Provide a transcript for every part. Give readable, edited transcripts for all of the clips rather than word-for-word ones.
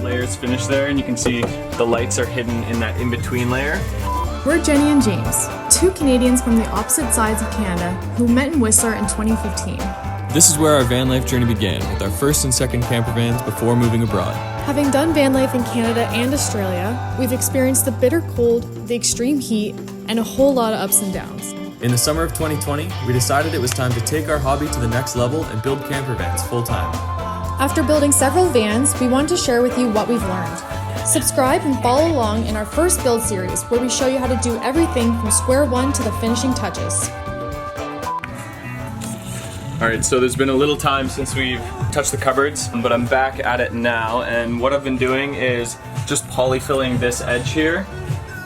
layer is finished there, and you can see the lights are hidden in that in-between layer. We're Jennie and James, two Canadians from the opposite sides of Canada who met in Whistler in 2015. This is where our van life journey began, with our first and second camper vans before moving abroad. Having done van life in Canada and Australia, we've experienced the bitter cold, the extreme heat, and a whole lot of ups and downs. In the summer of 2020, we decided it was time to take our hobby to the next level and build camper vans full-time. After building several vans, we wanted to share with you what we've learned. Subscribe and follow along in our first build series, where we show you how to do everything from square one to the finishing touches. Alright, so there's been a little time since we've touched the cupboards, but I'm back at it now, and what I've been doing is just polyfilling this edge here,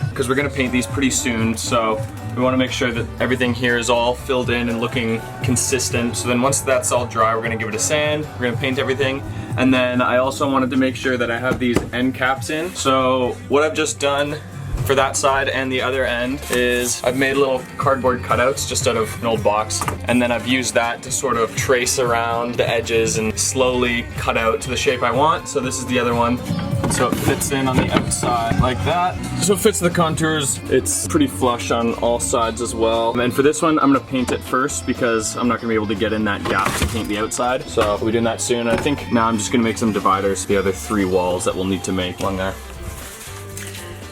because we're going to paint these pretty soon, so we want to make sure that everything here is all filled in and looking consistent. So then once that's all dry, we're going to give it a sand, we're going to paint everything, and then I also wanted to make sure that I have these end caps in. So what I've just done for that side and the other end is I've made little cardboard cutouts just out of an old box, and then I've used that to sort of trace around the edges and slowly cut out to the shape I want. So this is the other one. So it fits in on the outside like that. So it fits the contours. It's pretty flush on all sides as well. And for this one, I'm gonna paint it first because I'm not gonna be able to get in that gap to paint the outside. So we'll be doing that soon. I think now I'm just gonna make some dividers, the other 3 walls that we'll need to make along there.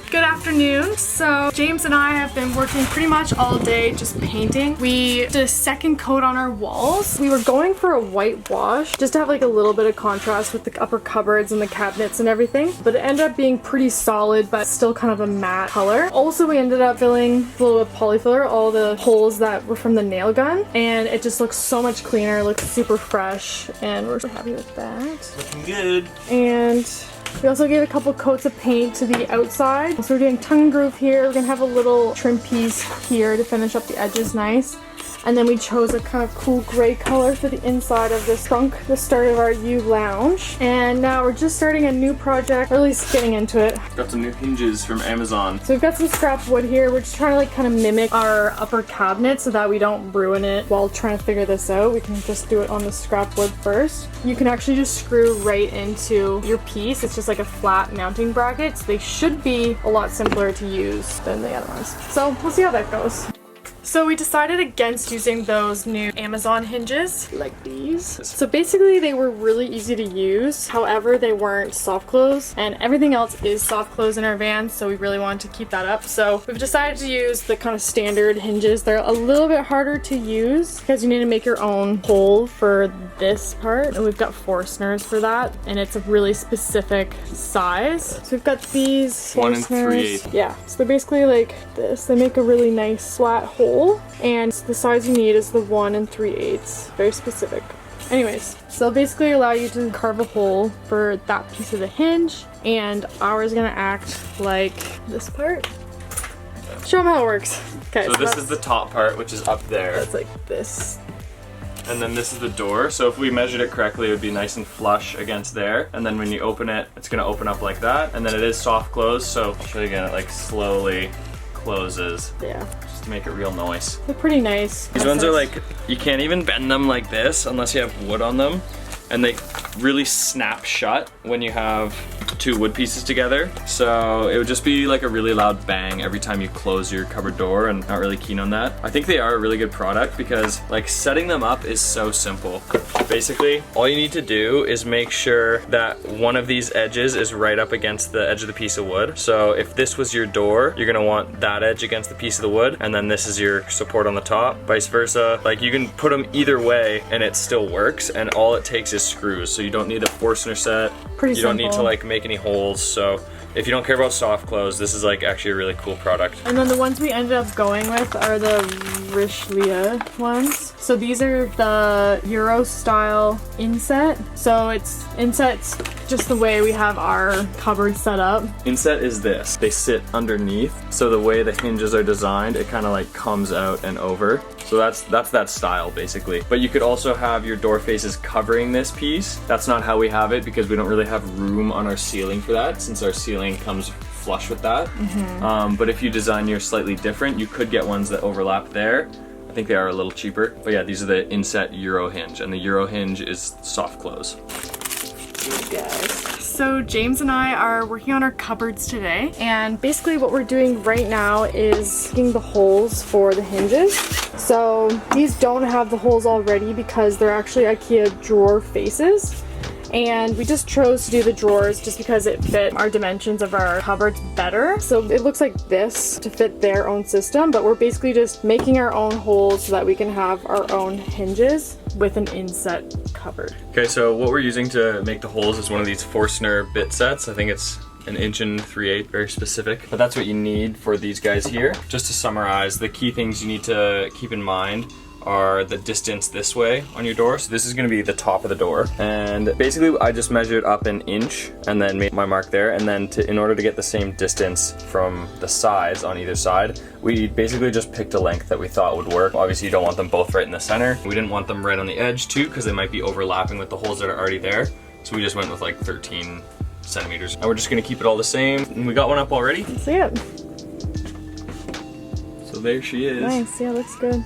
Good afternoon. So James and I have been working pretty much all day just painting. We did a second coat on our walls. We were going for a white wash just to have like a little bit of contrast with the upper cupboards and the cabinets and everything, but it ended up being pretty solid but still kind of a matte color. Also, we ended up filling a little bit of polyfiller all the holes that were from the nail gun, and it just looks so much cleaner. It looks super fresh, and we're so happy with that. Looking good. And we also gave a couple coats of paint to the outside. So we're doing tongue and groove here. We're gonna have a little trim piece here to finish up the edges nice. And then we chose a kind of cool gray color for the inside of this trunk, the start of our U lounge. And now we're just starting a new project, or at least getting into it. Got some new hinges from Amazon. So we've got some scrap wood here. We're just trying to like kind of mimic our upper cabinet so that we don't ruin it while trying to figure this out. We can just do it on the scrap wood first. You can actually just screw right into your piece. It's just like a flat mounting bracket. So they should be a lot simpler to use than the other ones. So we'll see how that goes. So we decided against using those new Amazon hinges like these. So basically they were really easy to use. However, they weren't soft close, and everything else is soft close in our van, so we really wanted to keep that up. So we've decided to use the kind of standard hinges. They're a little bit harder to use because you need to make your own hole for this part. And we've got Forstners for that, and it's a really specific size. So we've got these 1 Forstners. 3/8. Yeah, so they're basically like this. They make a really nice flat hole. And the size you need is the 1 3/8. Very specific. Anyways, so they'll basically allow you to carve a hole for that piece of the hinge, and ours is gonna act like this part. Show them how it works. Okay, So this is the top part, which is up there. that's like this. And then this is the door. So if we measured it correctly, it would be nice and flush against there. And then when you open it, it's gonna open up like that. And then it is soft close. So I'll show you again, it like slowly closes. Yeah. To make it real nice. They're pretty nice. These ones are like, you can't even bend them like this unless you have wood on them, and they really snap shut when you have 2 wood pieces together. So it would just be like a really loud bang every time you close your cupboard door, and not really keen on that. I think they are a really good product because like setting them up is so simple. Basically, all you need to do is make sure that one of these edges is right up against the edge of the piece of wood. So if this was your door, you're gonna want that edge against the piece of the wood, and then this is your support on the top, vice versa. Like you can put them either way and it still works, and all it takes is screws. So you don't need a Forstner set. Pretty You don't simple. need to like make any holes. So if you don't care about soft close, this is like actually a really cool product. And then the ones we ended up going with are the Richelieu ones. So these are the Euro style inset. So it's inset's just the way we have our cupboard set up. Inset is this. They sit underneath. So the way the hinges are designed, it kind of like comes out and over. So that's that style basically. But you could also have your door faces covering this piece. That's not how we have it because we don't really have room on our ceiling for that, since our ceiling comes flush with that. But if you design yours slightly different, you could get ones that overlap there. I think they are a little cheaper. But yeah, these are the Inset Euro hinge, and the Euro hinge is soft close. good, guys. So James and I are working on our cupboards today, and basically what we're doing right now is making the holes for the hinges. So these don't have the holes already because they're actually IKEA drawer faces. And we just chose to do the drawers just because it fit our dimensions of our cupboards better. So it looks like this to fit their own system, but we're basically just making our own holes so that we can have our own hinges with an inset cupboard. Okay, so what we're using to make the holes is one of these Forstner bit sets. I think it's an 1 3/8, very specific. But that's what you need for these guys here. Just to summarize, the key things you need to keep in mind are the distance this way on your door. So this is gonna be the top of the door. And basically I just measured up 1 inch and then made my mark there. And then in order to get the same distance from the sides on either side, we basically just picked a length that we thought would work. Obviously you don't want them both right in the center. We didn't want them right on the edge too, because they might be overlapping with the holes that are already there. So we just went with like 13 centimeters. And we're just gonna keep it all the same. And we got one up already. See it? So there she is. Nice, yeah, looks good.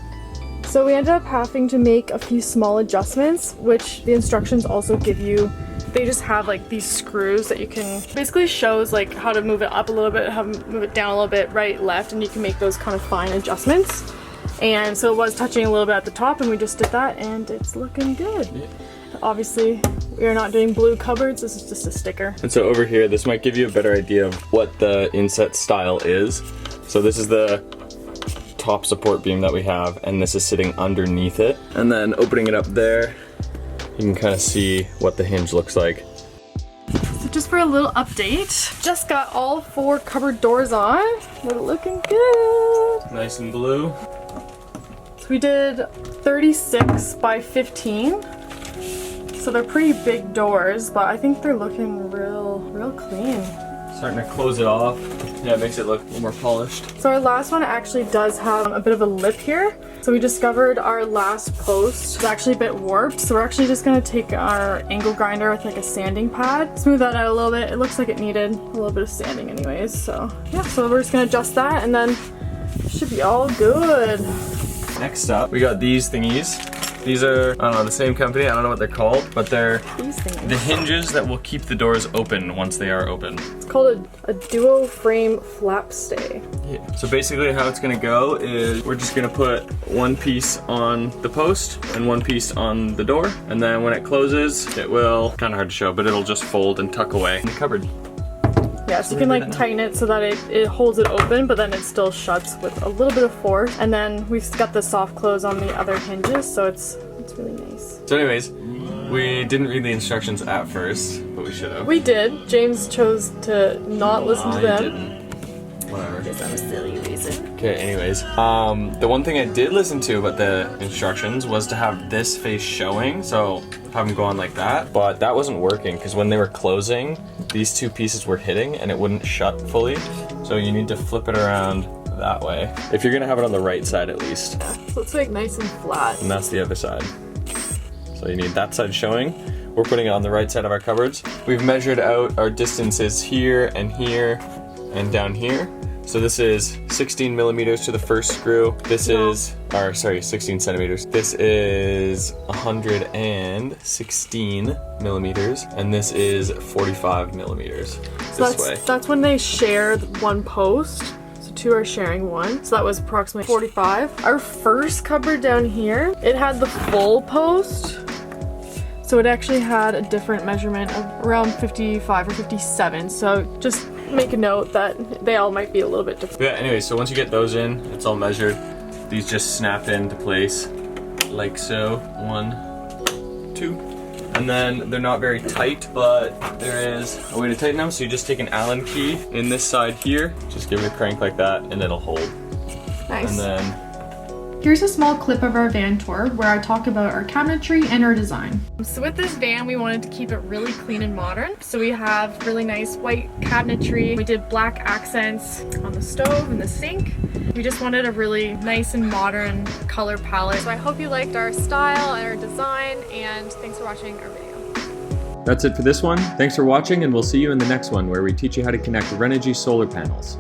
So we ended up having to make a few small adjustments, which the instructions also give you. They just have like these screws that you can, basically shows like how to move it up a little bit, how to move it down a little bit, right, left, and you can make those kind of fine adjustments. And so it was touching a little bit at the top, and we just did that, and it's looking good. Yeah. Obviously, we are not doing blue cupboards, this is just a sticker. And so over here, this might give you a better idea of what the inset style is. So this is the top support beam that we have, and this is sitting underneath it. And then opening it up there, you can kind of see what the hinge looks like. So just for a little update, just got all 4 cupboard doors on. They're looking good. Nice and blue. So we did 36 by 15. So they're pretty big doors, but I think they're looking real clean. Starting to close it off. Yeah, it makes it look a little more polished. So our last one actually does have a bit of a lip here. So we discovered our last post is actually a bit warped. So we're actually just gonna take our angle grinder with like a sanding pad, smooth that out a little bit. It looks like it needed a little bit of sanding anyways. So yeah, so we're just gonna adjust that and then it should be all good. Next up, we got these thingies. These are, I don't know, the same company, I don't know what they're called, but they're the hinges that will keep the doors open once they are open. It's called a Duo Flap Stay. Yeah. So basically how it's gonna go is we're just gonna put one piece on the post and one piece on the door, and then when it closes, it will, kind of hard to show, but it'll just fold and tuck away in the cupboard. Yeah, so you can like tighten it so that it holds it open, but then it still shuts with a little bit of force. And then we've got the soft close on the other hinges, so it's really nice. So anyways, we didn't read the instructions at first, but we should have. We did. James chose to not listen to them. I didn't. Whatever. Because I'm a silly reason. Okay, anyways, the one thing I did listen to about the instructions was to have this face showing, so have them go on like that, but that wasn't working because when they were closing, these two pieces were hitting and it wouldn't shut fully, so you need to flip it around that way. If you're gonna have it on the right side at least. Yeah, so it's like nice and flat. And that's the other side. So you need that side showing. We're putting it on the right side of our cupboards. We've measured out our distances here and down here. So this is 16 millimeters to the first screw. This is, 16 centimeters. This is 116 millimeters, and this is 45 millimeters. So that's when they share one post. So 2 are sharing one. So that was approximately 45. Our first cupboard down here, it had the full post. So it actually had a different measurement of around 55 or 57. So just make a note that they all might be a little bit different. Yeah, anyway, so once you get those in, it's all measured. These just snap into place like so. 1, 2. And then they're not very tight, but there is a way to tighten them. So you just take an Allen key in this side here, just give it a crank like that, and it'll hold. Nice. And then here's a small clip of our van tour where I talk about our cabinetry and our design. So with this van, we wanted to keep it really clean and modern. So we have really nice white cabinetry. We did black accents on the stove and the sink. We just wanted a really nice and modern color palette. So I hope you liked our style and our design, and thanks for watching our video. That's it for this one. Thanks for watching, and we'll see you in the next one where we teach you how to connect Renogy solar panels.